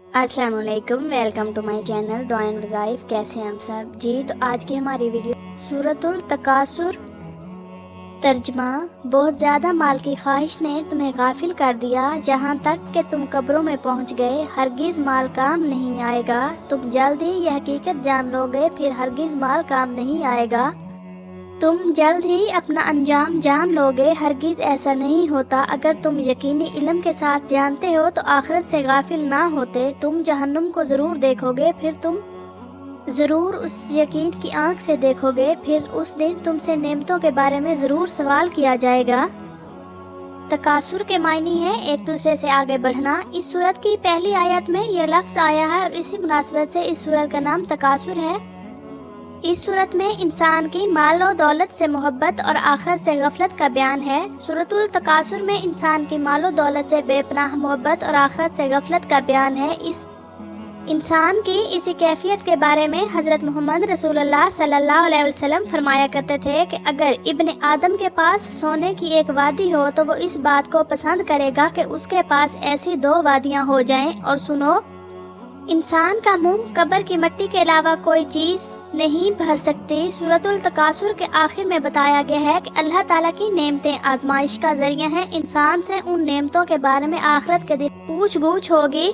अस्सलाम वालेकुम, welcome to my channel दुआ एंड वज़ाइफ। कैसे हैं हम सब जी। तो आज की हमारी वीडियो सूरतुल तकासुर। तर्जमा: बहुत ज़्यादा माल की ख्वाहिश ने तुम्हें गाफिल कर दिया, जहाँ तक कि तुम कब्रों में पहुँच गए। हरगिज़ माल काम नहीं आएगा। तुम जल्द ही यह हकीकत जान लोगे, फिर हरगिज़ माल काम नहीं आएगा। तुम जल्द ही अपना अंजाम जान लोगे। हरगिज़ ऐसा नहीं होता। अगर तुम यकीनी इल्म के साथ जानते हो तो आखिरत से गाफिल ना होते। तुम जहन्नुम को ज़रूर देखोगे, फिर तुम ज़रूर उस यकीन की आंख से देखोगे। फिर उस दिन तुमसे नेमतों के बारे में ज़रूर सवाल किया जाएगा। तकासुर के मायने हैं एक दूसरे से आगे बढ़ना। इस सूरत की पहली आयत में यह लफ्ज़ आया है और इसी मुनासिबत से इस सूरत का नाम तकासुर है। इस सूरत में इंसान की माल और दौलत से मोहब्बत और आखिरत से गफलत का बयान है। सूरतुल तकासुर में इंसान की माल और दौलत से बेपनाह मोहब्बत और आखिरत से गफलत का बयान है। इस इंसान की इसी कैफियत के बारे में हज़रत मोहम्मद रसूलुल्लाह सल्लल्लाहु अलैहि वसल्लम फरमाया करते थे कि अगर इब्ने आदम के पास सोने की एक वादी हो तो वो इस बात को पसंद करेगा कि उसके पास ऐसी 2 वादियाँ हो जाएं। और सुनो, इंसान का मुंह कब्र की मिट्टी के अलावा कोई चीज़ नहीं भर सकती। सूरतुल तकासुर के आखिर में बताया गया है कि अल्लाह ताला की नेमतें आजमाइश का जरिया हैं। इंसान से उन नेमतों के बारे में आखिरत के दिन पूछ गूछ होगी।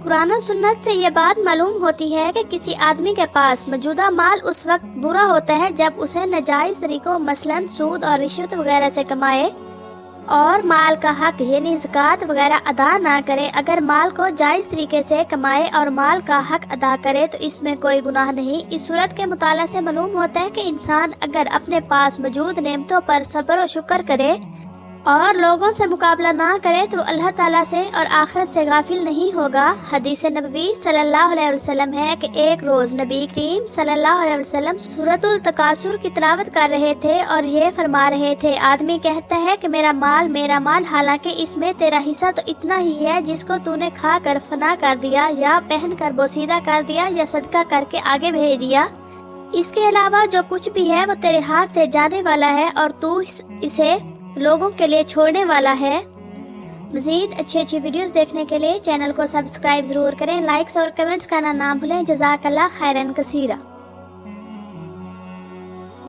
कुरान और सुन्नत से ये बात मालूम होती है कि किसी आदमी के पास मौजूदा माल उस वक्त बुरा होता है जब उसे नाजायज़ तरीकों मसलन सूद और रिश्वत वगैरह से कमाए और माल का हक यानी ज़कात वगैरह अदा ना करे। अगर माल को जायज़ तरीके से कमाए और माल का हक अदा करे तो इसमें कोई गुनाह नहीं। इस सूरत के मुताला से मालूम होता है कि इंसान अगर अपने पास मौजूद नेमतों पर सब्र और शुक्र करे और लोगों से मुकाबला ना करे तो अल्लाह ताला से और आखिरत से गाफिल नहीं होगा। हदीस नबवी सल्लल्लाहु अलैहि वसल्लम है कि एक रोज़ नबी करीम सल्लल्लाहु अलैहि वसल्लम सूरतुल तकासुर की तिलावत कर रहे थे और ये फरमा रहे थे, आदमी कहता है कि मेरा माल, हालांकि इसमें तेरा हिस्सा तो इतना ही है जिसको तूने खा कर फना कर दिया या पहन कर बोसीदा कर दिया या सदका करके आगे भेज दिया। इसके अलावा जो कुछ भी है वो तेरे हाथ से जाने वाला है और तू इसे लोगों के लिए छोड़ने वाला है। मज़ीद अच्छी वीडियोस देखने के लिए चैनल को सब्सक्राइब ज़रूर करें। लाइक्स और कमेंट्स करना ना भूलें। जज़ाकल्लाह खैरन कसीरा।